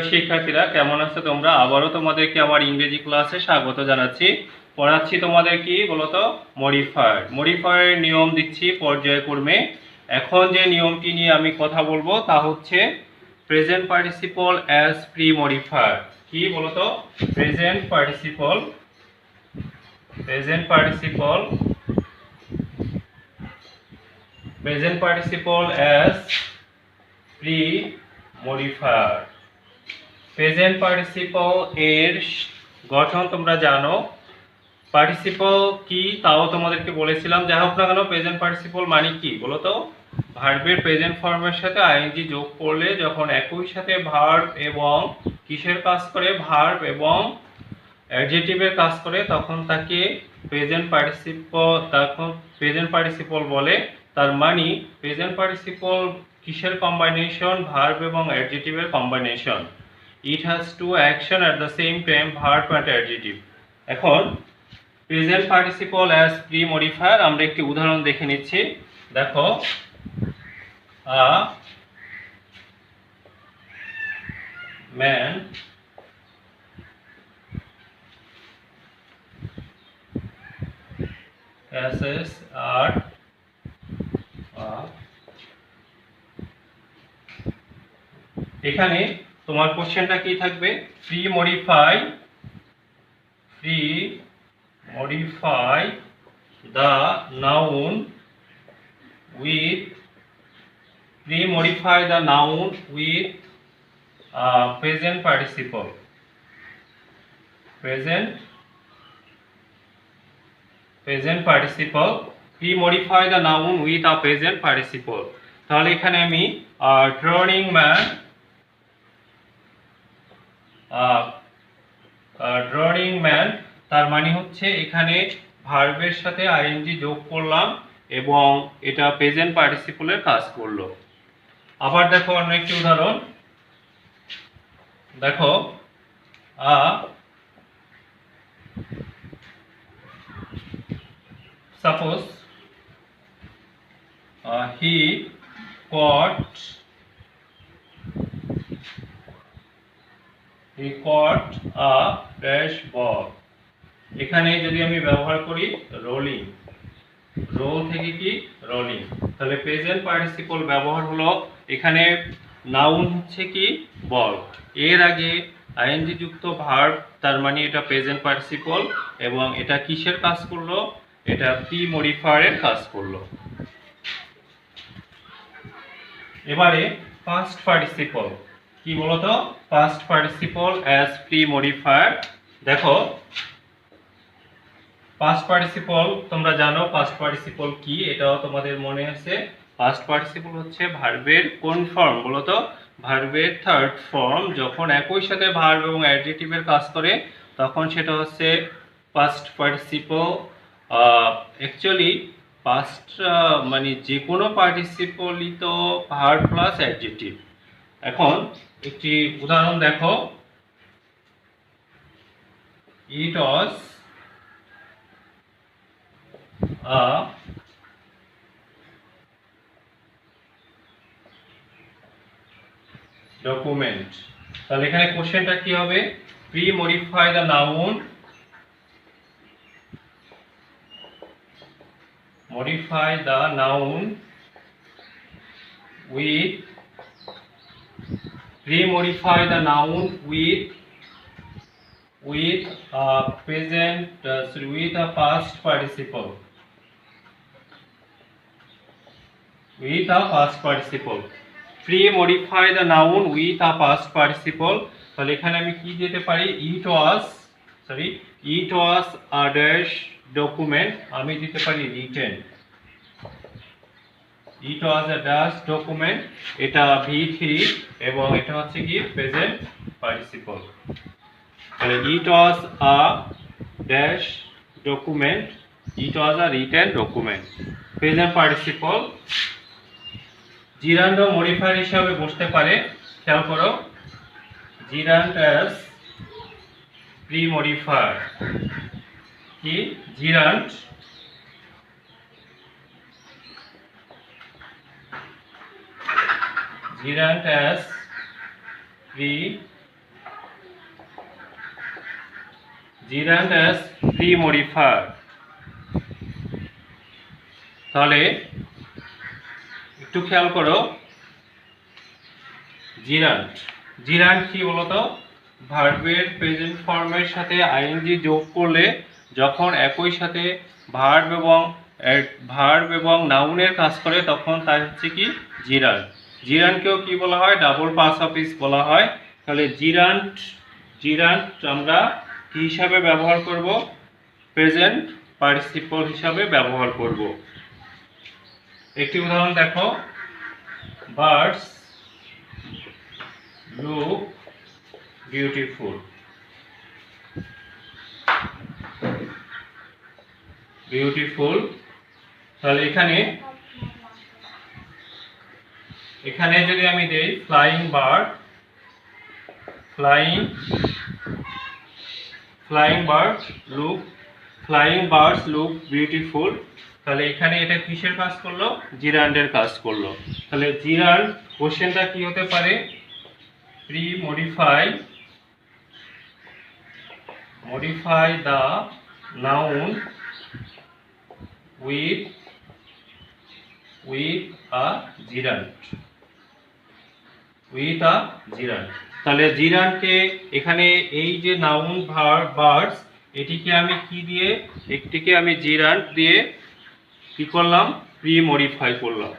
প্রিয় শিক্ষার্থীরা, কেমন আছো তোমরা? আবারও তোমাদেরকে আমার ইংরেজি ক্লাসে স্বাগত জানাচ্ছি। পড়াচ্ছি তোমাদের কি বলতো, মডিফায়ার। মডিফায়ারের নিয়ম দিচ্ছি পর্যায়ক্রমে। এখন যে নিয়মটি নিয়ে আমি কথা বলবো তা হচ্ছে present participle as pre modifier. কি বলতো? Present participle present participle present participle as pre modifier. Present participle এর গঠন তোমরা জানো। পার্টিসিপল কি তাও তোমাদেরকে বলেছিলাম। যাই হোক না কেন, প্রেজেন্ট পার্টিসিপল মানে কি বলো তো? ভার্বের প্রেজেন্ট ফর্মের সাথে আইএনজি যোগ করলে যখন একই সাথে ভার্ব এবং কিসের কাজ করে, ভার্ব এবং অ্যাডজেক্টিভের কাজ করে, তখন তাকে প্রেজেন্ট পার্টিসিপল বলে। তার মানে প্রেজেন্ট পার্টিসিপল কিসের কম্বাইনেশন? ভার্ব এবং অ্যাডজেক্টিভের combination. It has two action at the same time, verb and adjective. এখন present participle as pre modifier আমরা একটি উদাহরণ দেখে নিচ্ছি। দেখো, আ ম্যান asses are এখানে তোমার কোশ্চেনটা কি থাকবে? Pre modify the noun with present participle. Pre-modify the noun with a present participle. তাহলে এখানে আমি ড্রয়িং ম্যান তার মানে হচ্ছে এখানে ভার্বের সাথে আইএনজি যোগ করলাম এবং এটা প্রেজেন্ট পার্টিসিপলের কাজ করলো। আবার দেখো অন্য একটি উদাহরণ। দেখো, suppose he caught a dash ball. এখানে যদি আমি ব্যবহার করি রোলিং, রোল থেকে কি রোলিং, তাহলে প্রেজেন্ট পার্টিসিপল ব্যবহার হলো। এখানে নাউন হচ্ছে কি বল, এর আগে আইএনজি যুক্ত ভার্ব, তার মানে এটা প্রেজেন্ট পার্টিসিপল এবং এটা কিসের কাজ করলো? এটা প্রি মডিফায়ারের কাজ করলো। এবারে পাস্ট পার্টিসিপল কি বলতো? Past participle as pre modifier. দেখো, পাস্ট পার্টিসিপল তোমরা জানো পাস্ট পার্টিসিপল কি, এটাও তোমাদের মনে আছে। পাস্ট পার্টিসিপল হচ্ছে ভার্বের কোন ফর্ম বলতো? ভার্বের থার্ড ফর্ম। যখন একই সাথে ভার্ব এবং অ্যাডজেক্টিভের কাজ করে তখন সেটা হচ্ছে পাস্ট পার্টিসিপল। অ্যাকচুয়ালি পাস্ট মানে যে কোনো পার্টিসিপলই তো ভার্ব প্লাস অ্যাডজেক্টিভ। এখন একটি উদাহরণ দেখো, ইট ওয়াজ ডকুমেন্ট। তাহলে এখানে কোশ্চেনটা কি হবে? Pre modify the noun with a present with a past participle. Pre-modify the noun with a past participle. তাহলে এখানে আমি কি দিতে পারি? it was a dash document, আমি দিতে পারি written। it was a dash document, এটা V3 এবং এটা হচ্ছে কি প্রেজেন্ট পার্টিসিপল। তাহলে it was a dash document, it was a written document, present participle. জিরান্ড modifier হিসাবে বসতে পারে। খেয়াল করো, জিরান্ড অ্যাজ প্রি মডিফায়ার। কি gerund? Gerund as pre gerund as pre modifier. তাহলে একটু খেয়াল করো, জিরান্ড জিরান্ড কি বলতো? ভার্বের প্রেজেন্ট ফর্মের সাথে আইএনজি যোগ করলে যখন একই সাথে ভার্ব এবং নাউনের কাজ করে তখন তা হচ্ছে কি জিরান্ড। জিরান্ডকেও কি বলা হয়? ডাবল পাস অফিস বলা হয়। তাহলে জিরান্ড জিরান্ড আমরা কি হিসাবে ব্যবহার করব? প্রেজেন্ট পার্টিসিপল হিসাবে ব্যবহার করব। একটি উদাহরণ দেখো, বার্ডস লুক বিউটিফুল। বিউটিফুল। তাহলে এখানে যদি আমি দেই ফ্লাইং বার্ডস লুক বিউটিফুল। তাহলে এখানে এটা কিসের কাজ করলো? জিরান্ডের কাজ করলো। তাহলে জিরান্ড কোশ্চেনটা কি হতে পারে? Pre modify the noun with a gerund. তাহলে জিরান্ডকে এখানে এই যে নাউন ভার্ব বার্ডস, এটিকে আমি কি দিয়ে? একটিকে আমি জিরান্ড দিয়ে কি করলাম? প্রি মডিফাই করলাম।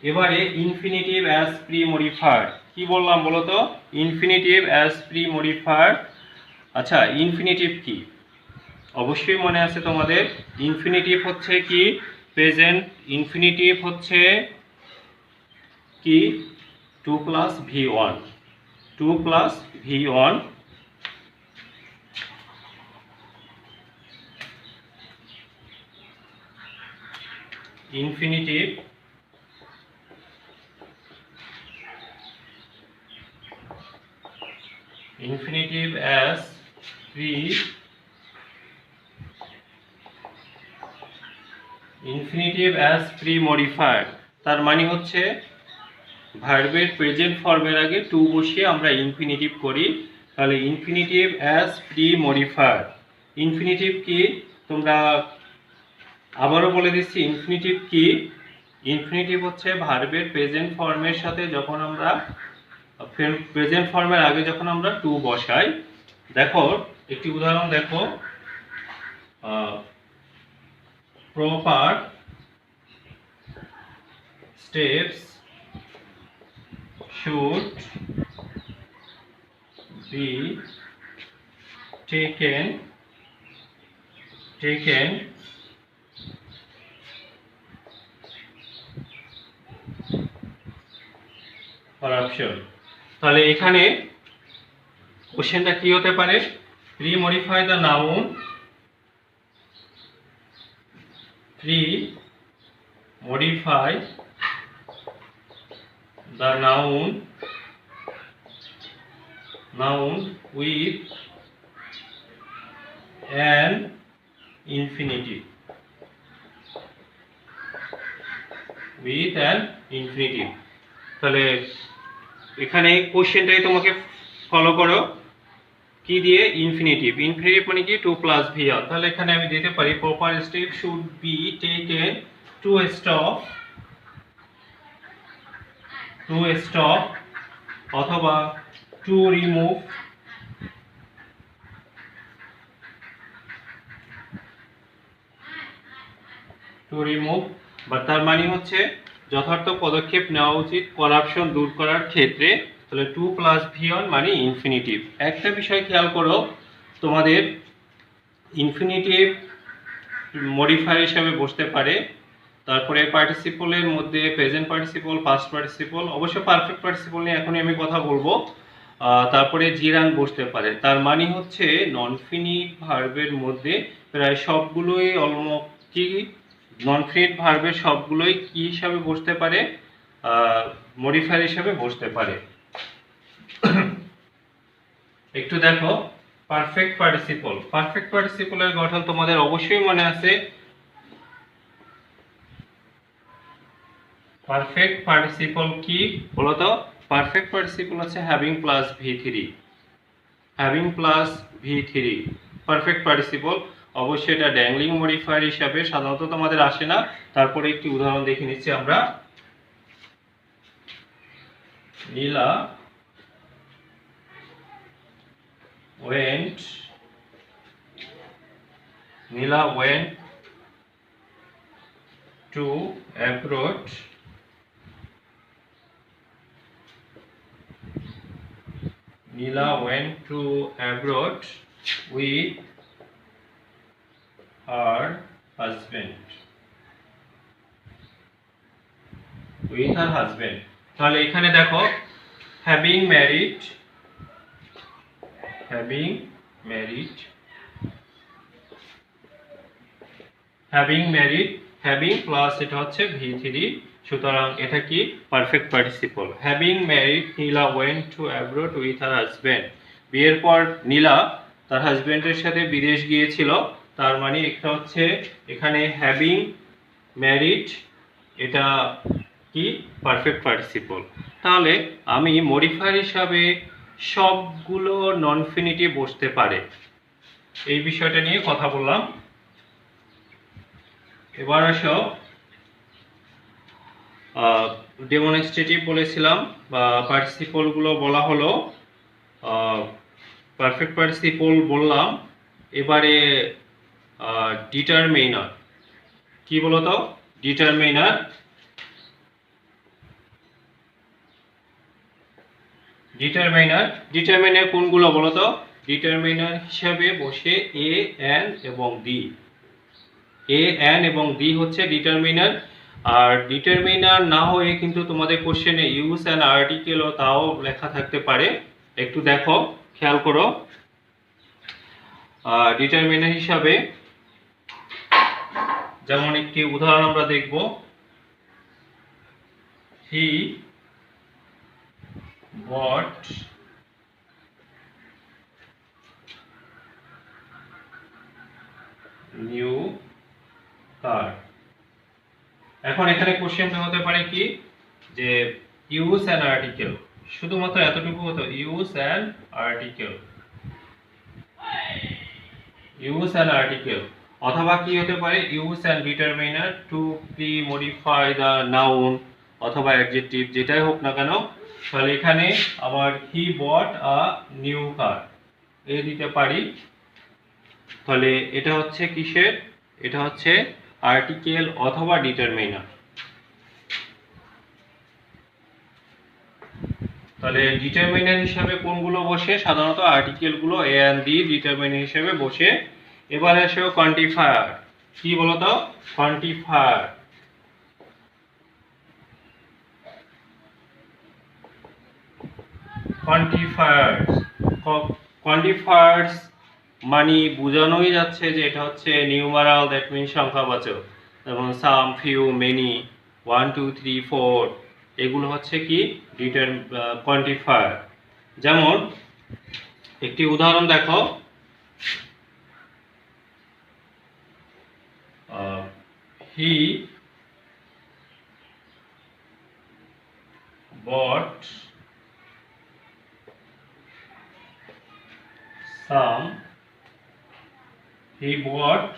এবারে ইনফিনিটিভ অ্যাজ প্রি মডিফায়ার কি বললাম বলো তো? Infinitive as pre modifier. আচ্ছা, ইনফিনিটিভ কি? অবশ্যই মনে আছে তোমাদের, ইনফিনিটিভ হচ্ছে কি? প্রেজেন্ট ইনফিনিটিভ হচ্ছে কি? 2 + v1 infinitive as pre modifier. তার মানে হচ্ছে ভার্বের প্রেজেন্ট ফর্মের আগে টু বসিয়ে আমরা ইনফিনিটিভ করি। তাহলে infinitive as pre modifier. Infinitive কি? তোমরা আবারও বলে দিচ্ছি, ইনফিনিটিভ কি? ইনফিনিটিভ হচ্ছে ভার্বের প্রেজেন্ট ফর্মের সাথে যখন আমরা প্রেজেন্ট ফর্মের আগে যখন আমরা টু বসাই। দেখো একটি উদাহরণ দেখো, proper steps should be taken corruption। তাহলে এখানে কোশ্চেনটা কি হতে পারে? Pre modify the noun with an infinitive। তাহলে এখানে কোশ্চেনটাই তোমাকে ফলো করো কি দিয়ে? ইনফিনিটিভ মানে কি? 2 + v1। তাহলে এখানে আমি দিতে পারি proper step should be taken to stop অথবা টু রিমুভ বা তার মানে হচ্ছে যথার্থ পদক্ষেপ নেওয়া উচিত করাপশন দূর করার ক্ষেত্রে। তাহলে 2 + v1 মানে ইনফিনিটিভ। একটা বিষয় খেয়াল করো, তোমাদের ইনফিনিটিভ মডিফায়ার হিসাবে বসতে পারে। তারপরে পার্টিসিপলের মধ্যে প্রেজেন্ট পার্টিসিপল, পাস্ট পার্টিসিপল, অবশ্য পারফেক্ট পার্টিসিপল নিয়ে এখনই আমি কথা বলবো। তারপরে জিরান বসতে পারে। তার মানে হচ্ছে নন ফিনিট ভার্বের মধ্যে প্রায় সবগুলোই কি নন ফিনিট ভার্বের সবগুলোই কি হিসাবে বসতে পারে? মডিফায়ার হিসাবে বসতে পারে। একটু দেখো পারফেক্ট পার্টিসিপলের গঠন তোমাদের অবশ্যই মনে আছে। পারফেক্ট পার্টিসিপল কি বলতো? পারফেক্ট পার্টিসিপল হচ্ছে having + v3। Having plus V3 perfect participle. অবশ্যই এটা ড্যাংলিং মডিফায়ার হিসাবে সাধারণত তোমাদের আসে না। তারপরে একটি উদাহরণ দেখে নিচ্ছি আমরা। নীলা went to abroad with her husband. তাহলে এখানে দেখো having married having প্লাস এটা হচ্ছে V3, সুতরাং এটা কি perfect participle. Having married Nila went to abroad with her husband. বিয়ের পর নীলা তার হাজবেন্ডের সাথে বিদেশ গিয়েছিল, তার মানে এটা হচ্ছে এখানে হ্যাভিং ম্যারিড, এটা কি পারফেক্ট পার্টিসিপল। তাহলে আমি মডিফায়ার হিসাবে সবগুলো নন ফিনিটিভ বসতে পারে, এই বিষয়টা নিয়ে কথা বললাম। এবার আসো ডেমনস্ট্রেটিভ বলেছিলাম বা পার্টিসিপল গুলো বলা হলো, পারফেক্ট পার্টিসিপল বললাম। এবারে ডিটারমিনার কি বলতো? ডিটারমিনার কোনগুলো বলতো? ডিটারমিনার হিসাবে বসে এ এন এবং ডি হচ্ছে ডিটারমিনার। আর ডিটারমিনার না হয়ে কিন্তু তোমাদের কোশ্চেনে ইউজ অ্যান্ড আর্টিকেলও তাও লেখা থাকতে পারে, একটু দেখো, খেয়াল করো। ডিটারমিনার হিসাবে যেমন একটি উদাহরণ আমরা দেখব, হি বট নিউ কার। এখন এখানে কোশ্চেনটা হতে পারে কি, যে ইউজ অ্যান্ড আর্টিকেল, শুধুমাত্র এতটুকু হতো, ইউজ অ্যান্ড আর্টিকেল, অথবা কি হতে পারে, use and determiner two pre modify the noun অথবা অ্যাডজেক্টিভ, যেটাই হোক না কেন। তাহলে এখানে আবার হি বট আ নিউ কার এ দিতে পারি। তাহলে এটা হচ্ছে কিসের? এটা হচ্ছে আর্টিকেল অথবা ডিটারমিনার। তাহলে ডিটারমিনার হিসাবে কোনগুলো বসে? সাধারণত আর্টিকেল গুলো এ এন্ড ডি ডিটারমিনার হিসাবে বসে। এবারে আসো কোয়ান্টিফায়ার। কি বলতো? কোয়ান্টিফায়ার্স মানে বোঝানোই যাচ্ছে যে এটা হচ্ছে নিউমারাল, দ্যাট মিন সংখ্যাবাচক, যেমন সাম, ফিউ, মেনি, 1 2 3 4, এগুলো হচ্ছে কি কোয়ান্টিফায়ার। যেমন একটি উদাহরণ দেখো, হি bought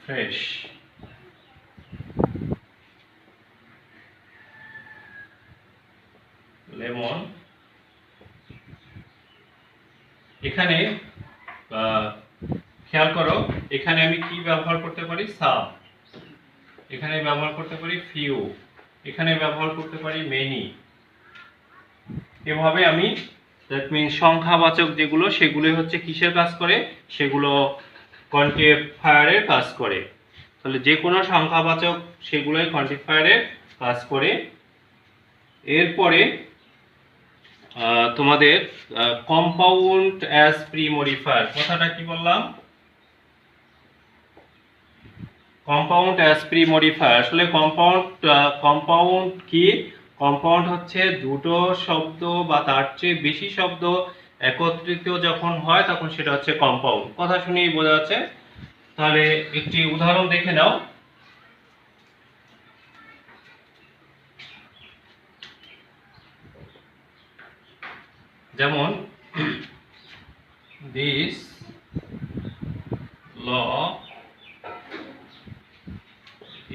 fresh লেমন। এখানে খেয়াল করো, এখানে আমি কি ব্যবহার করতে পারি? সাম। এখানে ব্যবহার করতে পারি ফিউ। এখানে ব্যবহার করতে পারি মেনি। এভাবে আমি দ্যাট মিন সংখ্যাবাচক যেগুলো, সেগুলো হচ্ছে কিসের কাজ করে? সেগুলো কোয়ান্টিফায়ারের কাজ করে। তাহলে যে কোনো সংখ্যাবাচক সেগুলোই কোয়ান্টিফায়ারের কাজ করে। এরপরে তোমাদের কম্পাউন্ড অ্যাজ প্রি মডিফায়ার, কথাটা কি বললাম? Compound as pre modifier. আসলে কম্পাউন্ড কি? কম্পাউন্ড হচ্ছে দুটো শব্দ বা তার চেয়ে বেশি শব্দ একত্রিত যখন হয় তখন সেটা হচ্ছে কম্পাউন্ড। কথা শুনেই বোঝা যাচ্ছে। তাহলে একটি উদাহরণ দেখে নাও। যেমন this law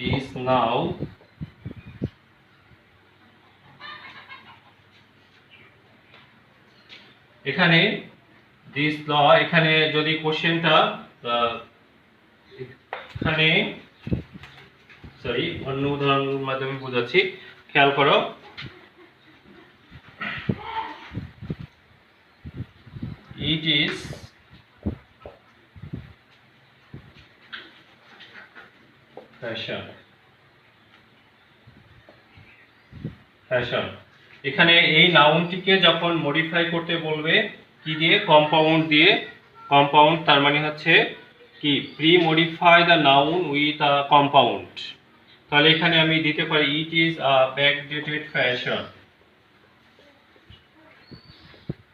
is now এখানে দিস ল, এখানে যদি কোশ্চেনটা এখানে সরি অন্য উদাহরণের মাধ্যমে বোঝাচ্ছি, খেয়াল করো। It is fashion, fashion. এখানে এই নাউনটিকে যখন মডিফাই করতে বলবে কি দিয়ে, কম্পাউন্ড দিয়ে, কম্পাউন্ড তার মানে হচ্ছে কি pre modify the noun with a compound. তাহলে এখানে আমি দিতে পারি it is a backdated fashion,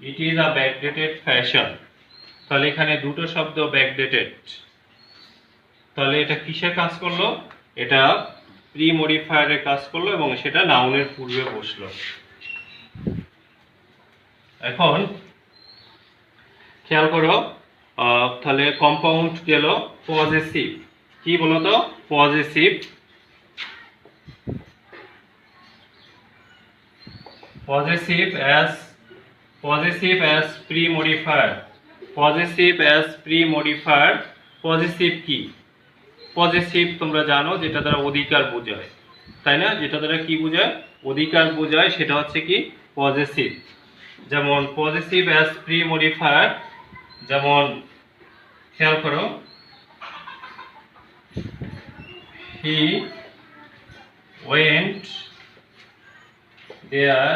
it is a backdated fashion. তাহলে এখানে দুটো শব্দ ব্যাকডেটেড, তাহলে এটা কিসের কাজ করলো, এটা প্রি মডিফায়ারের কাজ করলো এবং সেটা নাউনের পূর্বে বসলো। এখন খেয়াল করো, তাহলে কম্পাউন্ড গেল, পজেসিভ কি বলতো, possessive, possessive as pre modifier, possessive as pre modifier. Possessive কি, পজেসিভ তোমরা জানো যেটা দ্বারা অধিকার বোঝায়, তাই না, যেটা দ্বারা কি বোঝায়, অধিকার বোঝায়, সেটা হচ্ছে কি পজেসিভ। যেমন পজেসিভ অ্যাজ প্রি মডিফায়ার, যেমন খেয়াল করো, he went there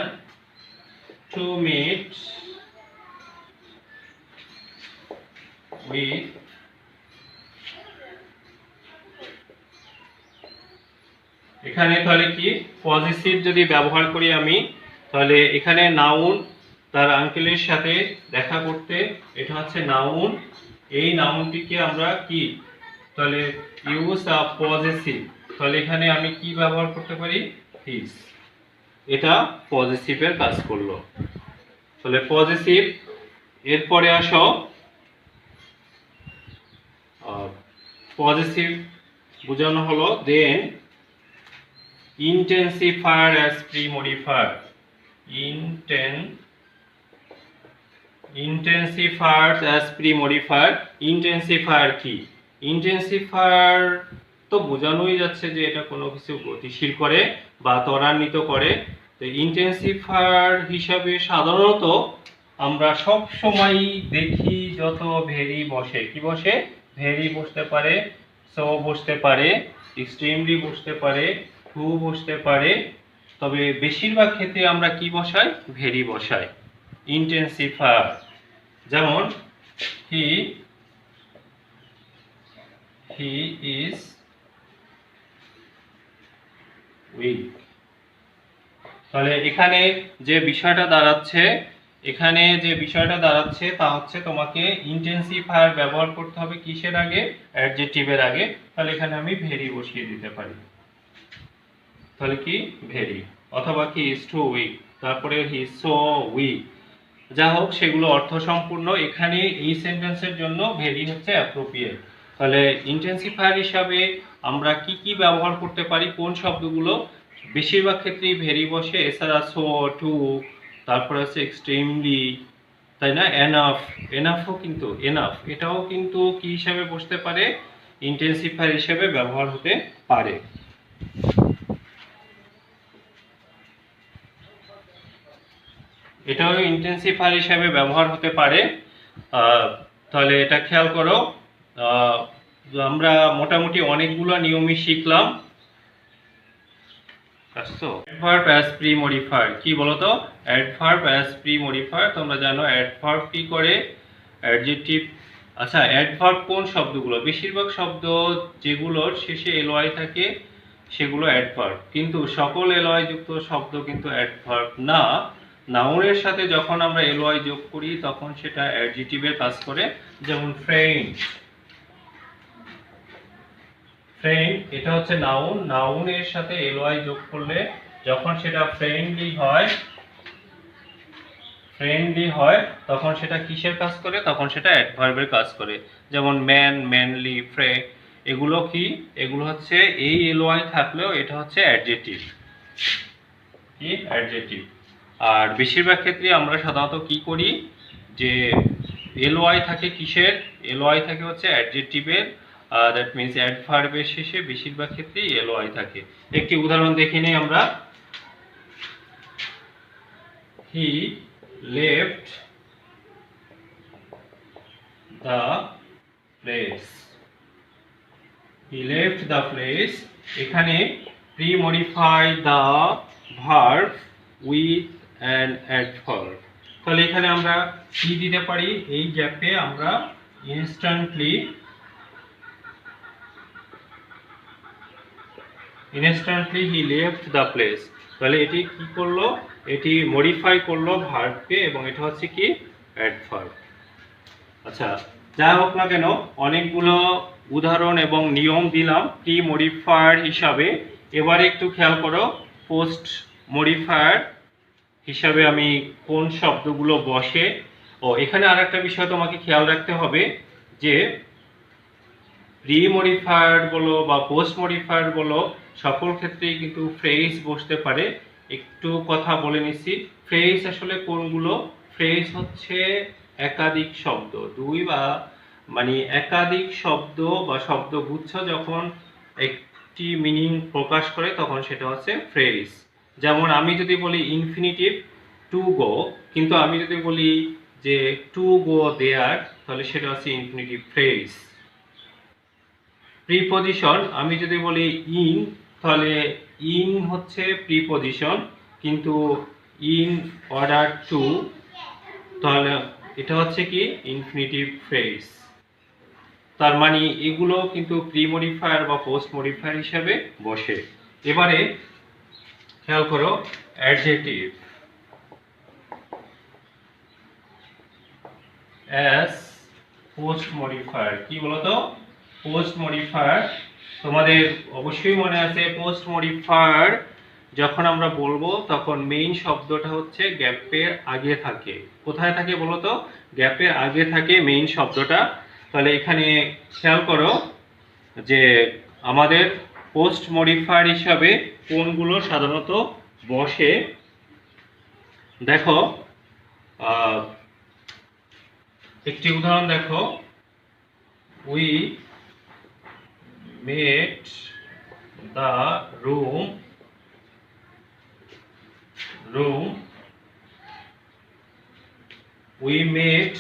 to meet with এখানে তাহলে কি পজিটিভ যদি ব্যবহার করি আমি, তাহলে এখানে নাউন তার আঙ্কেলের সাথে দেখা করতে, এটা হচ্ছে নাউন, এই নাউনটিকে আমরা কি তাহলে ইউজ আ পজিটিভ, তাহলে এখানে আমি কি ব্যবহার করতে পারি, হিজ, এটা পজিটিভের কাজ করলো। তাহলে পজিটিভ, এরপরে আসো পজিটিভ বোঝানো হলো দেন intensifier as pre-modifier, intensifiers as pre-modifier। intensifier কি, intensifier তো বোঝানোই যাচ্ছে যে এটা কোনো কিছু গতিশীল করে বা ত্বরান্বিত করে। তো intensifier হিসাবে সাধারণত আমরা সব সময় দেখি যত ভেরি বসে, কি বসে, ভেরি বসতে পারে, সো বসতে পারে, এক্সট্রিমলি বসতে পারে, টু বসতে পারে, তবে বেশিরভাগ ক্ষেত্রে আমরা কি বসাই, ভেরি বসাই। ইন্টেন্সিফায়ার যেমন হি ইজ উইক, তাহলে এখানে যে বিষয়টা দাঁড়াচ্ছে, এখানে যে বিষয়টা দাঁড়াচ্ছে তা হচ্ছে তোমাকে ইন্টেন্সিফায়ার ব্যবহার করতে হবে কিসের আগে, অ্যাডজেক্টিভের আগে। তাহলে এখানে আমি ভেরি বসিয়ে দিতে পারি, তাহলে কি ভেরি, অথবা কি ইজ টু উইক, তারপরে হি সো উইক, যা হোক সেগুলো অর্থ সম্পূর্ণ। এখানে এই সেন্টেন্সের জন্য ভেরি হচ্ছে অ্যাপ্রোপ্রিয়েট। তাহলে ইন্টেন্সিফায়ার হিসাবে আমরা কি কি ব্যবহার করতে পারি, কোন শব্দগুলো, বেশিরভাগ ক্ষেত্রেই ভেরি বসে, এছাড়া সো, টু, তারপরে হচ্ছে এক্সট্রিমলি, তাই না, এনাফ, এনাফও কিন্তু, এনাফ এটাও কিন্তু কি হিসাবে বসতে পারে, ইন্টেন্সিফায়ার হিসাবে ব্যবহার হতে পারে। এটাও ইন্টেন্সিফায়ার হিসাবে ব্যবহার হতে পারে। তাহলে এটা খেয়াল করো, আমরা মোটামুটি অনেকগুলো নিয়মই শিখলাম। অ্যাডভার্ব অ্যাজ প্রি মডিফায়ার কি বলতো, অ্যাডভার্ব অ্যাজ প্রি মডিফায়ার তোমরা জানো অ্যাডভার্ব কি করে, অ্যাডজেক্টিভ। আচ্ছা, অ্যাডভার্ব কোন শব্দগুলো, বেশিরভাগ শব্দ যেগুলোর শেষে এলওয়াই থাকে সেগুলো অ্যাডভার্ব, কিন্তু সকল এলওয়াই যুক্ত শব্দ কিন্তু অ্যাডভার্ব না। নাউনের সাথে যখন আমরা এলওয়াই যোগ করি তখন সেটা অ্যাডজেক্টিভের কাজ করে। যেমন ফ্রেন্ড, ফ্রেন্ড এটা হচ্ছে নাউন, নাউনের সাথে এলওয়াই যোগ করলে যখন সেটা ফ্রেন্ডলি হয়, ফ্রেন্ডলি হয় তখন সেটা কিসের কাজ করে? তখন সেটা অ্যাডভার্বের কাজ করে। যেমন ম্যান, ম্যানলি, ফ্রে, এগুলো কি? এগুলো হচ্ছে এই এলওয়াই থাকলেও এটা হচ্ছে অ্যাডজেক্টিভ। কি? অ্যাডজেক্টিভ। আর বেশিরভাগ ক্ষেত্রে আমরা সাধারণত কি করি, যে এলওয়াই থাকে কিসের? এলওয়াই থাকে হচ্ছে অ্যাডজেক্টিভের, দ্যাট মিনস অ্যাডভার্বের শেষে বেশিরভাগ ক্ষেত্রেই এলওয়াই থাকে। একটি উদাহরণ দেখে নিই আমরা। He left the place. He left the place. এখানে pre-modify the verb with an adverb. তাহলে এখানে আমরা কি দিতে পারি? এই গ্যাপে আমরা instantly he left the place. তাহলে এটি কি করলো? এটি মডিফাই করলো ভার্বকে, এবং এটা হচ্ছে কি? অ্যাডভার্ব। আচ্ছা, যা হোক না কেন, অনেকগুলো উদাহরণ এবং নিয়ম দিলাম প্রি মডিফায়ার হিসাবে। এবারে একটু খেয়াল করো, পোস্ট মডিফায়ার হিসাবে আমি কোন শব্দগুলো বসে। ও এখানে আর একটা বিষয় তোমাকে খেয়াল রাখতে হবে, যে প্রি মডিফায়ার বলো বা পোস্ট মডিফায়ার বলো, সকল ক্ষেত্রেই কিন্তু ফ্রেজ বসতে পারে। একটু কথা বলে নিচ্ছি, ফ্রেজ আসলে কোনগুলো? ফ্রেজ হচ্ছে একাধিক শব্দ, দুই বা মানে একাধিক শব্দ বা শব্দগুচ্ছ যখন একটি মিনিং প্রকাশ করে তখন সেটা হচ্ছে ফ্রেজ। যেমন আমি যদি বলি ইনফিনিটিভ টু গো, কিন্তু আমি যদি বলি যে টু গো দেয়ার, তাহলে সেটা হচ্ছে ইনফিনিটিভ ফ্রেজ। প্রিপজিশন, আমি যদি বলি ইন, তাহলে ইন হচ্ছে প্রিপজিশন, কিন্তু ইন অর্ডার টু, তাহলে এটা হচ্ছে কি? Infinitive phrase. তার মানে এগুলো কিন্তু প্রি মডিফায়ার বা পোস্ট মডিফায়ার হিসাবে বসে। এবারে খেয়াল করো, অ্যাডজেক্টিভ অ্যাজ পোস্ট মডিফায়ার। কি বলতো? Post modifier. তোমাদের অবশ্যই মনে আছে, পোস্ট মডিফায়ার যখন আমরা বলবো তখন মেইন শব্দটা হচ্ছে গ্যাপের আগে থাকে। কোথায় থাকে বলতো? গ্যাপের আগে থাকে মেইন শব্দটা। তাহলে এখানে খেয়াল করো যে আমাদের পোস্ট মডিফায়ার হিসাবে কোনগুলো সাধারণত বসে। দেখো, একটি উদাহরণ দেখো, we made the room we made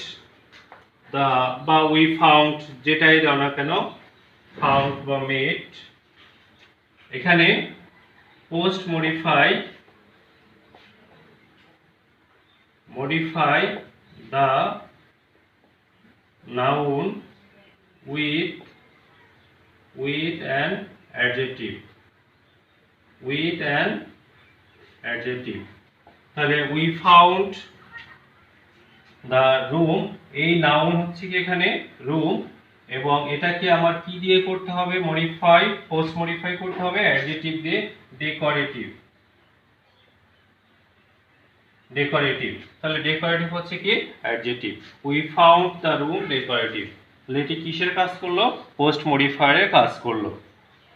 the, বা উই ফাউন্ড, যেটাই দাও না কেন, ফাউন্ড বা মেড। এখানে post modify the noun with an adjective, তাহলে we found the room, এই নাউন হচ্ছে কি এখানে রুম, এবং এটাকে আমার কি দিয়ে করতে হবে? মডিফাই, পোস্ট মডিফাই করতে হবে অ্যাডজেক্টিভ দিয়ে, ডেকোরেটিভ। তাহলে ডেকোরেটিভ হচ্ছে কি? Adjective. We found the room decorative. তাহলে এটি কিসের কাজ করলো? পোস্ট মডিফায়ারের কাজ করলো।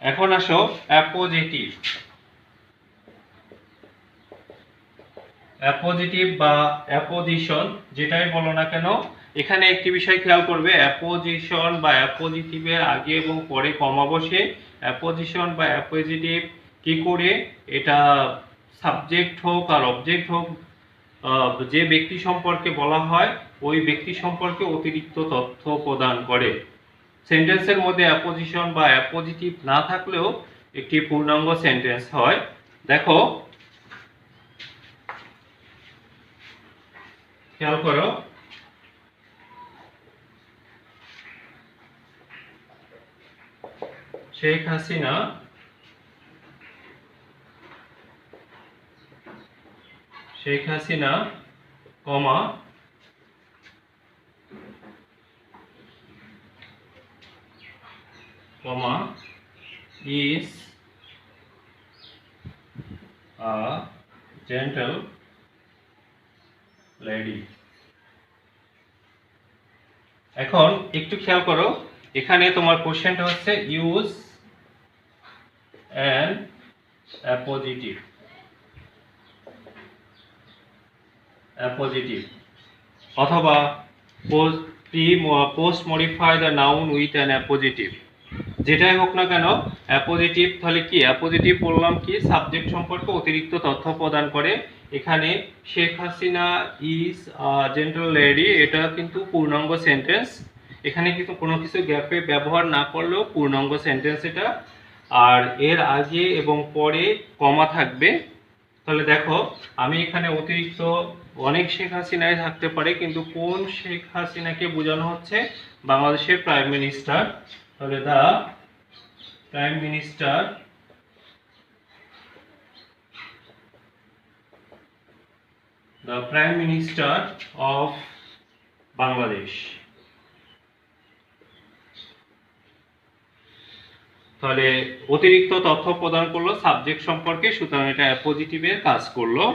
এখন আসো অ্যাপোজিটিভ। অ্যাপোজিটিভ বা অ্যাপোজিশন, যেটাই বলো না কেন, এখানে একটি বিষয় খেয়াল করবে, অ্যাপোজিশন বা অ্যাপোজিটিভের আগে এবং পরে কমা বসে। অ্যাপোজিশন বা অ্যাপোজিটিভ কি করে? এটা সাবজেক্ট হোক আর অবজেক্ট হোক, যে ব্যক্তি সম্পর্কে বলা হয় ওই ব্যক্তি সম্পর্কে অতিরিক্ত তথ্য প্রদান করে। সেন্টেন্সের মধ্যে অ্যাপোজিশন বা অ্যাপোজিটিভ না থাকলেও একটি পূর্ণাঙ্গ সেন্টেন্স হয়। দেখো, খেয়াল করো, শেখ হাসিনা কমা is a gentle লেডি। এখন একটু খেয়াল করো, এখানে তোমার কোশ্চেনটা হচ্ছে ইউজ অ্যান অ্যাপোজিটিভ। অথবা post modify the noun with an appositive. যেটাই হোক না কেন, অ্যাপোজিটিভ তাহলে কি? অ্যাপোজিটিভ বললাম কি? সাবজেক্ট সম্পর্কে অতিরিক্ত তথ্য প্রদান করে। এখানে Sheikh Hasina is gentle lady, এটা কিন্তু পূর্ণাঙ্গ সেন্টেন্স। এখানে কিন্তু কোনো কিছু গ্যাপে ব্যবহার না করলেও পূর্ণাঙ্গ সেন্টেন্স এটা। আর এর আগে এবং পরে কমা থাকবে। তাহলে দেখো, আমি এখানে অতিরিক্ত অনেক শেখ হাসিনাই থাকতে পারে, কিন্তু কোন শেখ হাসিনাকে বোঝানো হচ্ছে? বাংলাদেশের প্রাইম মিনিস্টার। তাহলে দা প্রাইম মিনিস্টার অফ বাংলাদেশ। তাহলে অতিরিক্ত তথ্য প্রদান করলো সাবজেক্ট সম্পর্কে, সুতরাং এটা অ্যাপোজিটিভের কাজ করলো।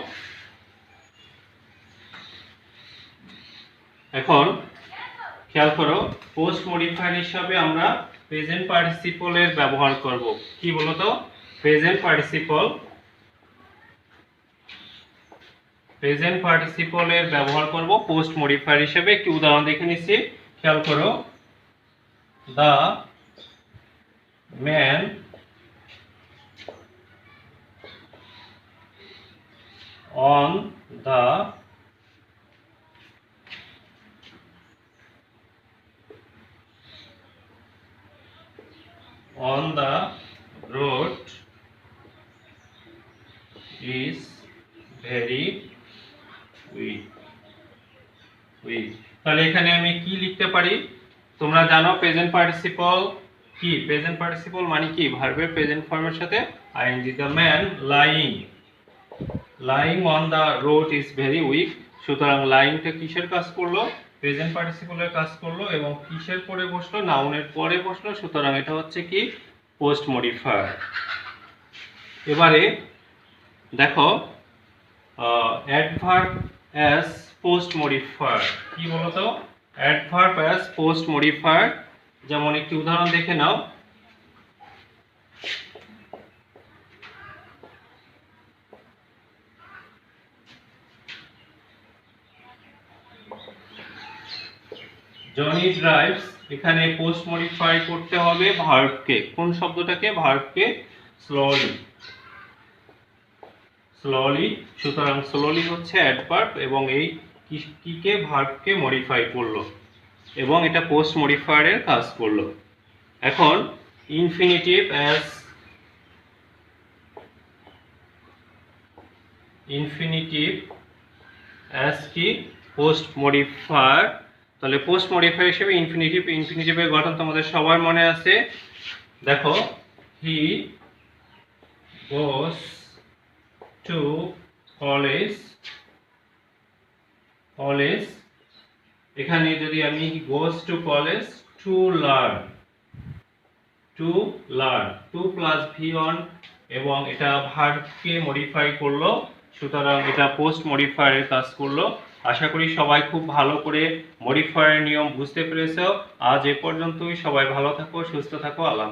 এখন খেয়াল করো, পোস্ট মডিফায়ার হিসাবে আমরা প্রেজেন্ট পার্টিসিপলের ব্যবহার করব। কি বলতো? প্রেজেন্ট পার্টিসিপলের ব্যবহার করব পোস্ট মডিফায়ার হিসেবে। একটি উদাহরণ দেখে নিচ্ছি, খেয়াল করো। The man on the road is very weak. তাহলে এখানে আমি কি লিখতে পারি? তোমরা জানো প্রেজেন্ট পার্টিসিপল কি? প্রেজেন্ট পার্টিসিপল মানে কি? ভার্বের প্রেজেন্ট ফর্মের সাথে ING. The man lying on the road is very weak. সুতরাং লাইংটা কিসের কাজ করলো? প্রেজেন্ট পার্টিসিপলের কাজ করলো। এবং কিসের পরে বসলো? নাউনের পরে বসলো। সুতরাং এটা হচ্ছে কি? Post modifier. এবারে দেখো, অ্যাডভার্ব অ্যাজ পোস্ট মডিফায়ার। কি বলতো? Adverb as post modifier. যেমন একটি উদাহরণ দেখে নাও। জনি ড্রাইভস, এখানে পোস্ট মডিফাই করতে হবে ভার্বকে। কোন শব্দটাকে? ভার্বকে। স্লোলি। সুতরাং স্লোলি হচ্ছে অ্যাডভার্ব এবং এই কিকে ভার্বকে মডিফাই করলো এবং এটা পোস্ট মডিফায়ারের কাজ করলো। এখন ইনফিনিটিভ অ্যাজ কি? Post modifier. তাহলে পোস্ট মডিফায়ার হিসেবে ইনফিনিটিভের গঠন তোমাদের সবার মনে আছে। দেখো, হি গোস টু কলেজ। এখানে যদি আমি goes to college to learn, to plus V one, এবং এটা ভার্বকে মডিফাই করলো। সুতরাং এটা পোস্ট মডিফায়ারের কাজ করলো। আশা করি সবাই খুব ভালো করে মডিফায়ারের নিয়ম বুঝতে পেরেছো। আজ এ পর্যন্তই। সবাই ভালো থাকো, সুস্থ থাকো। আল্লাহ।